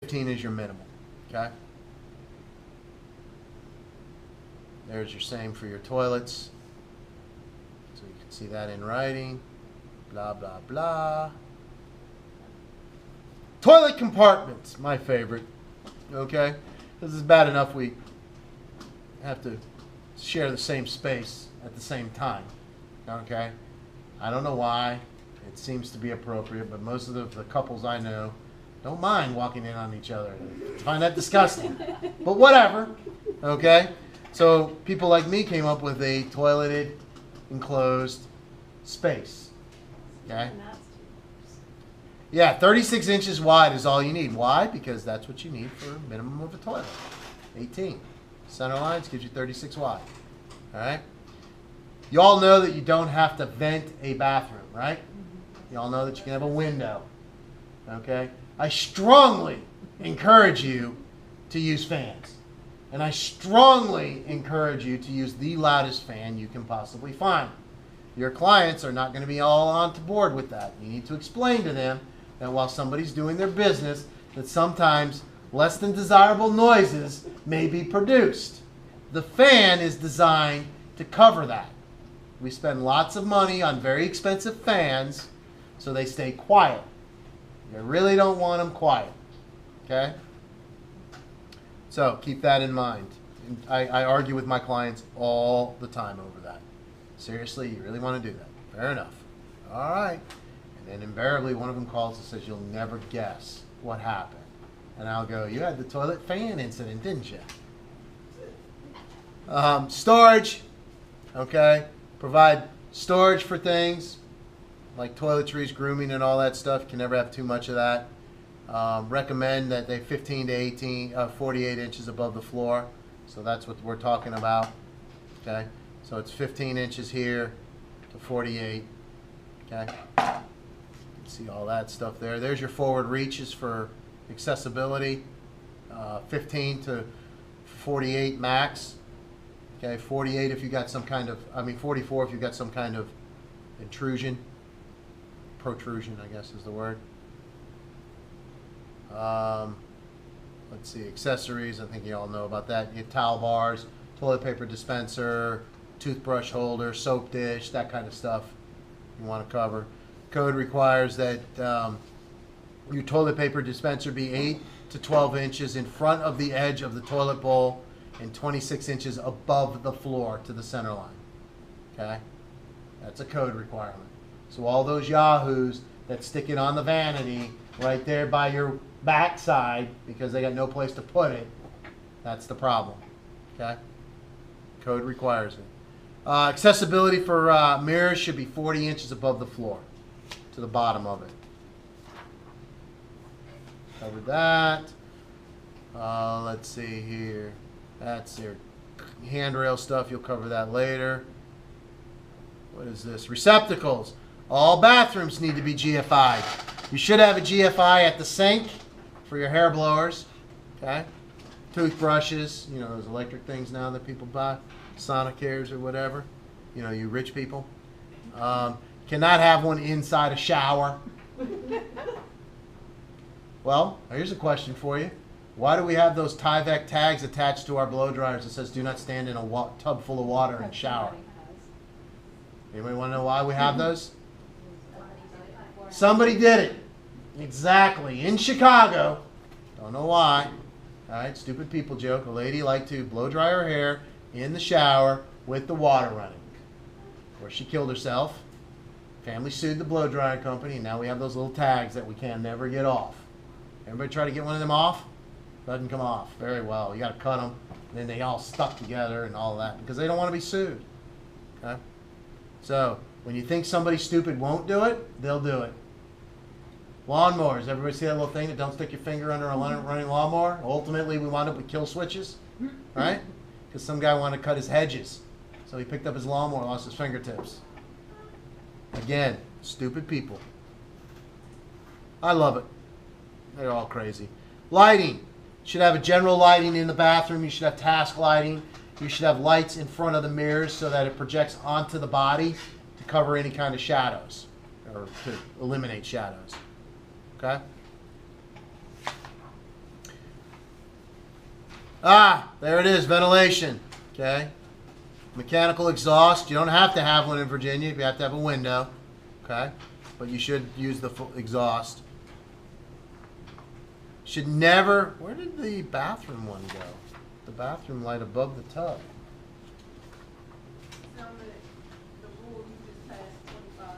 15 is your minimum, okay? There's your same for your toilets. So you can see that in writing. Blah, blah, blah. Toilet compartments, my favorite, okay? This is bad enough we have to share the same space at the same time, okay? I don't know why. It seems to be appropriate, but most of the couples I know don't mind walking in on each other. I find that disgusting. But whatever, okay? So people like me came up with a toileted, enclosed space, okay? Yeah, 36 inches wide is all you need. Why? Because that's what you need for a minimum of a toilet. 18. Center lines gives you 36 wide, all right? You all know that you don't have to vent a bathroom, right? You all know that you can have a window, okay? I strongly encourage you to use fans. And I strongly encourage you to use the loudest fan you can possibly find. Your clients are not going to be all on board with that. You need to explain to them that while somebody's doing their business, that sometimes less than desirable noises may be produced. The fan is designed to cover that. We spend lots of money on very expensive fans so they stay quiet. You really don't want them quiet, okay? So keep that in mind. I argue with my clients all the time over that. Seriously, you really want to do that? Fair enough. All right. And then invariably one of them calls and says, you'll never guess what happened. And I'll go, you had the toilet fan incident, didn't you? Storage, okay? Provide storage for things like toiletries, grooming, and all that stuff. Can never have too much of that. Recommend that they 15 to 48 inches above the floor. So that's what we're talking about. Okay, so it's 15 inches here to 48. Okay, you can see all that stuff there. There's your forward reaches for accessibility. 15 to 48 max. Okay, 48 if you got some kind of, 44 if you got some kind of intrusion. Protrusion, I guess is the word. Let's see, accessories, I think you all know about that. You have towel bars, toilet paper dispenser, toothbrush holder, soap dish, that kind of stuff you want to cover. Code requires that your toilet paper dispenser be 8 to 12 inches in front of the edge of the toilet bowl and 26 inches above the floor to the center line. Okay? That's a code requirement. So all those yahoos that stick it on the vanity right there by your backside because they got no place to put it, that's the problem. Okay? Code requires it. Accessibility for mirrors should be 40 inches above the floor to the bottom of it. Covered that. Let's see here. That's your handrail stuff. You'll cover that later. What is this? Receptacles. All bathrooms need to be GFI'd. You should have a GFI at the sink for your hair blowers. Okay? Toothbrushes, you know, those electric things now that people buy, Sonicares or whatever. You know, you rich people. Cannot have one inside a shower. Well, here's a question for you. Why do we have those Tyvek tags attached to our blow dryers that says do not stand in a tub full of water and shower? Anybody want to know why we have those? Somebody did it. Exactly. In Chicago. Don't know why. All right, stupid people joke. A lady liked to blow dry her hair in the shower with the water running. Of course, she killed herself. Family sued the blow dryer company, and now we have those little tags that we can never get off. Everybody try to get one of them off? Doesn't come off very well. You got to cut them, and then they all stuck together and all that because they don't want to be sued. Okay? So when you think somebody stupid won't do it, they'll do it. Lawnmowers. Everybody see that little thing that don't stick your finger under a running lawnmower? Ultimately, we wound up with kill switches, right? Because some guy wanted to cut his hedges. So he picked up his lawnmower and lost his fingertips. Again, stupid people. I love it. They're all crazy. Lighting. You should have a general lighting in the bathroom. You should have task lighting. You should have lights in front of the mirrors so that it projects onto the body to cover any kind of shadows or to eliminate shadows. Okay? Ah, there it is, ventilation. Okay. Mechanical exhaust. You don't have to have one in Virginia. You have to have a window. Okay. But you should use the exhaust. Should never. Where did the bathroom one go? The bathroom light above the tub. The rule you just passed, 25.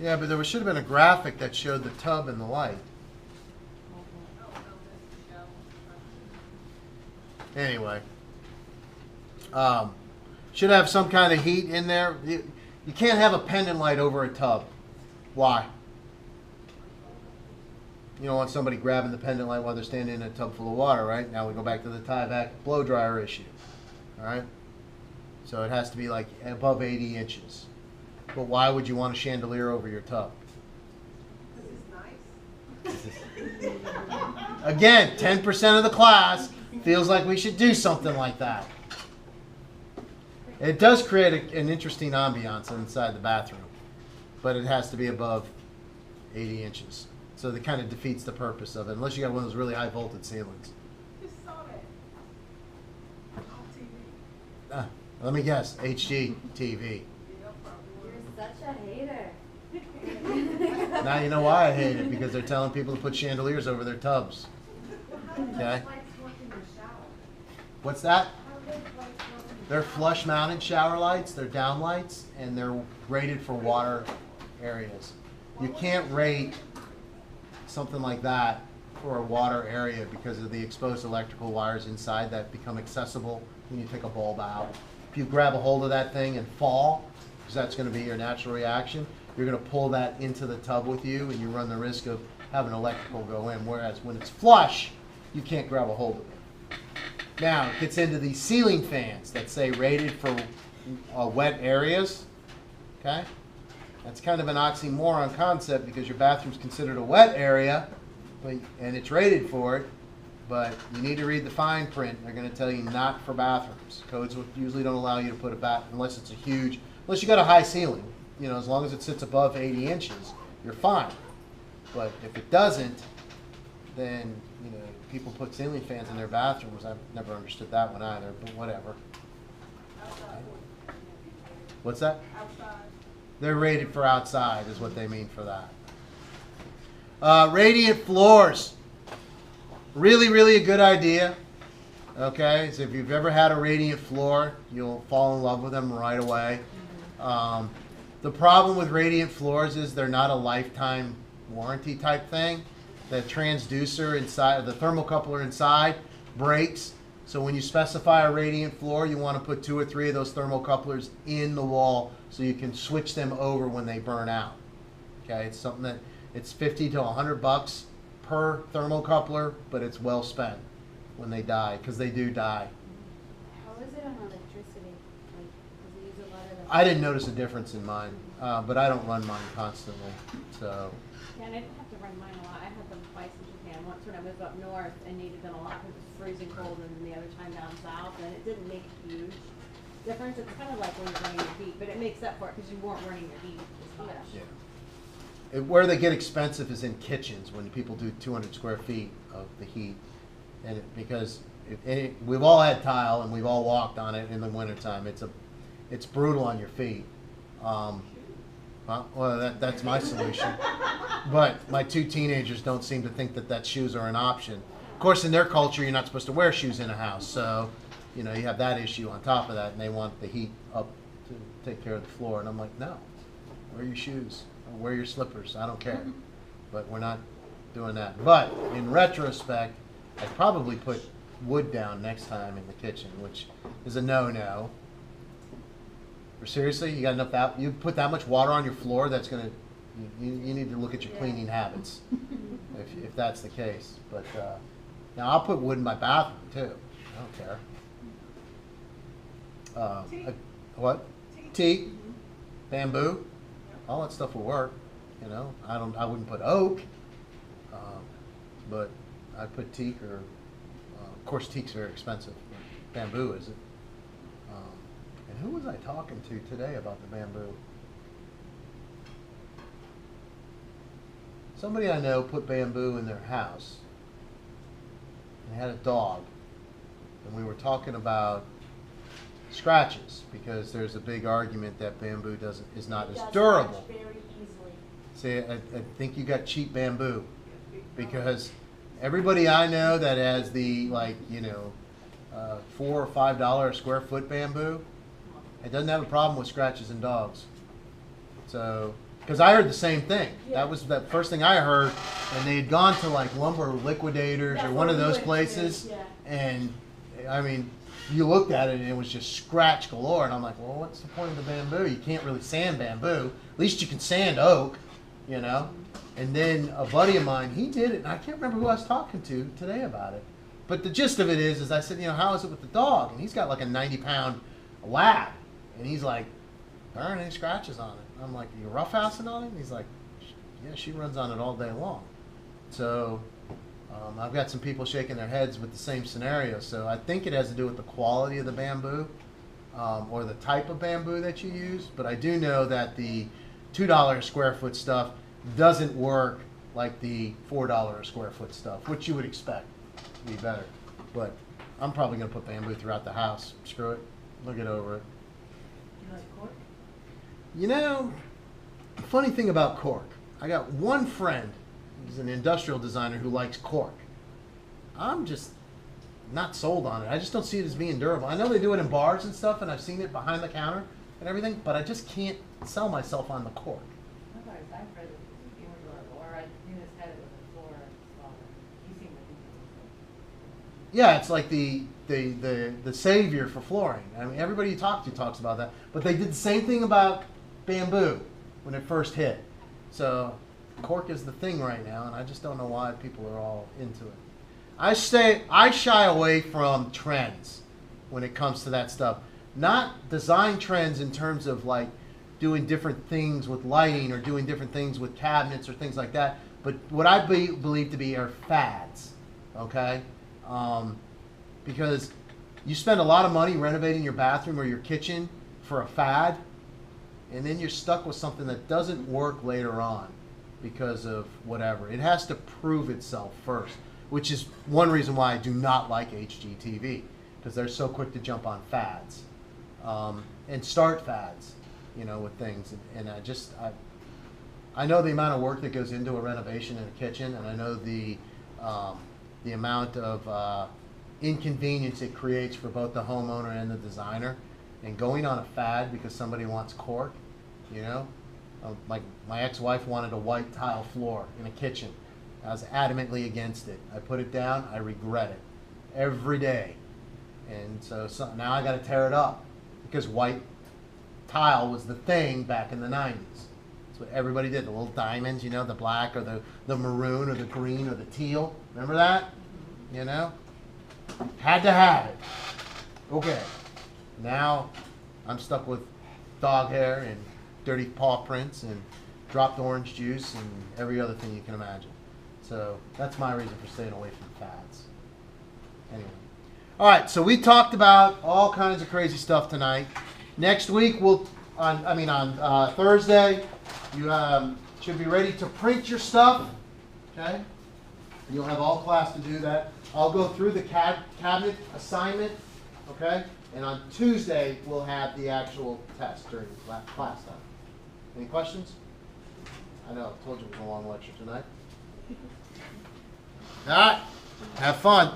Yeah, but there should have been a graphic that showed the tub and the light. Oh, no, that's the shower. Anyway, should have some kind of heat in there. You can't have a pendant light over a tub. Why? You don't want somebody grabbing the pendant light while they're standing in a tub full of water, right? Now we go back to the Tyvek blow dryer issue. All right? So it has to be like above 80 inches. But why would you want a chandelier over your tub? Because it's nice. Again, 10% of the class feels like we should do something like that. It does create an interesting ambiance inside the bathroom, but it has to be above 80 inches. So that kind of defeats the purpose of it, unless you got one of those really high voltage ceilings. Just saw that on TV. Let me guess, HD TV. Yeah, probably. You're such a hater. Now you know why I hate it, because they're telling people to put chandeliers over their tubs. Okay? What's that? They're flush mounted shower lights, they're down lights, and they're rated for water areas. You can't rate something like that for a water area because of the exposed electrical wires inside that become accessible when you take a bulb out. If you grab a hold of that thing and fall, because that's going to be your natural reaction, you're going to pull that into the tub with you, and you run the risk of having electrical go in, whereas when it's flush, you can't grab a hold of it. Now, it gets into these ceiling fans that say rated for wet areas, okay? That's kind of an oxymoron concept because your bathroom's considered a wet area, and it's rated for it, but you need to read the fine print. They're going to tell you not for bathrooms. Codes usually don't allow you to put a bath unless it's a huge, unless you got a high ceiling. You know, as long as it sits above 80 inches, you're fine. But if it doesn't, then, you know, people put ceiling fans in their bathrooms. I've never understood that one either, but whatever. Outside. What's that? Outside. They're rated for outside is what they mean for that. Radiant floors. Really, really a good idea. Okay, so if you've ever had a radiant floor, you'll fall in love with them right away. The problem with radiant floors is they're not a lifetime warranty type thing. The transducer inside, the thermocoupler inside breaks. So when you specify a radiant floor, you want to put 2 or 3 of those thermocouplers in the wall so you can switch them over when they burn out. Okay, it's something that it's $50 to $100 per thermocoupler, but it's well spent when they die, because they do die. How is it on electricity? Like, does it use a lot of the... I didn't notice a difference in mine, but I don't run mine constantly. So Yeah, and I didn't have to run mine a lot. I had them twice in Japan. Once when I was up north and needed them a lot because it was freezing cold, and then the other time down south, and it didn't make a huge difference. It's kind of like when you're running your heat, but it makes up for it because you weren't running your heat as much. yeah. Where they get expensive is in kitchens when people do 200 square feet of the heat, and because we've all had tile and we've all walked on it in the wintertime. It's brutal on your feet. Well, that's my solution. But my 2 teenagers don't seem to think that shoes are an option. Of course, in their culture, you're not supposed to wear shoes in a house, so you know you have that issue on top of that, and they want the heat up to take care of the floor. And I'm like, no, wear your shoes. Wear your slippers. I don't care. But we're not doing that. But in retrospect, I'd probably put wood down next time in the kitchen, which is a no-no. Or seriously, you got enough that you put that much water on your floor, that's gonna you need to look at your cleaning habits if that's the case. But now I'll put wood in my bathroom too. I don't care. What? Teak, bamboo. All that stuff will work, you know. I wouldn't put oak, but I'd put teak or, of course, teak's very expensive. Bamboo is it? And who was I talking to today about the bamboo? Somebody I know put bamboo in their house, and had a dog, and we were talking about scratches because there's a big argument that bamboo is not It as does durable. scratch very easily. See, I think you got cheap bamboo because everybody I know that has the $4 or $5 a square foot bamboo, it doesn't have a problem with scratches and dogs. So, because I heard the same thing. Yeah. That was the first thing I heard, and they had gone to like Lumber Liquidators That's or one what of we those went to, places, yeah. and I mean, you looked at it and it was just scratch galore, and I'm like, well, what's the point of the bamboo? You can't really sand bamboo. At least you can sand oak, you know. And then a buddy of mine, he did it, and I can't remember who I was talking to today about it. But the gist of it is I said, how is it with the dog? And he's got like a 90-pound lab, and he's like, there aren't any scratches on it. I'm like, you roughhousing on it? And he's like, yeah, she runs on it all day long. So I've got some people shaking their heads with the same scenario. So I think it has to do with the quality of the bamboo or the type of bamboo that you use. But I do know that the $2 a square foot stuff doesn't work like the $4 a square foot stuff, which you would expect to be better. But I'm probably going to put bamboo throughout the house. Screw it. Look it over it. You like cork? The funny thing about cork, I got one friend, he's an industrial designer who likes cork. I'm just not sold on it. I just don't see it as being durable. I know they do it in bars and stuff, and I've seen it behind the counter and everything, but I just can't sell myself on the cork. As far as I've read it, it's durable, or I knew this had it with a floor installer. You seem to think it was Yeah, it's like the savior for flooring. I mean, everybody you talk to talks about that. But they did the same thing about bamboo when it first hit. So cork is the thing right now, and I just don't know why people are all into it. I shy away from trends when it comes to that stuff. Not design trends in terms of like doing different things with lighting or doing different things with cabinets or things like that, but what I believe to be are fads, okay? Because you spend a lot of money renovating your bathroom or your kitchen for a fad, and then you're stuck with something that doesn't work later on because of whatever. It has to prove itself first, which is one reason why I do not like HGTV, because they're so quick to jump on fads and start fads, with things. And I know the amount of work that goes into a renovation in a kitchen, and I know the amount of inconvenience it creates for both the homeowner and the designer. And going on a fad because somebody wants cork, like my ex-wife wanted a white tile floor in a kitchen. I was adamantly against it. I put it down. I regret it every day. And so now I got to tear it up because white tile was the thing back in the 90s. That's what everybody did. The little diamonds, the black or the maroon or the green or the teal. Remember that? Had to have it. Okay. Now I'm stuck with dog hair and dirty paw prints and dropped orange juice and every other thing you can imagine. So that's my reason for staying away from fads. Anyway. All right, so we talked about all kinds of crazy stuff tonight. Next week, on Thursday, you should be ready to print your stuff, okay? You'll have all class to do that. I'll go through the cabinet assignment, okay? And on Tuesday, we'll have the actual test during class time. Any questions? I know, I told you it was a long lecture tonight. All right, have fun.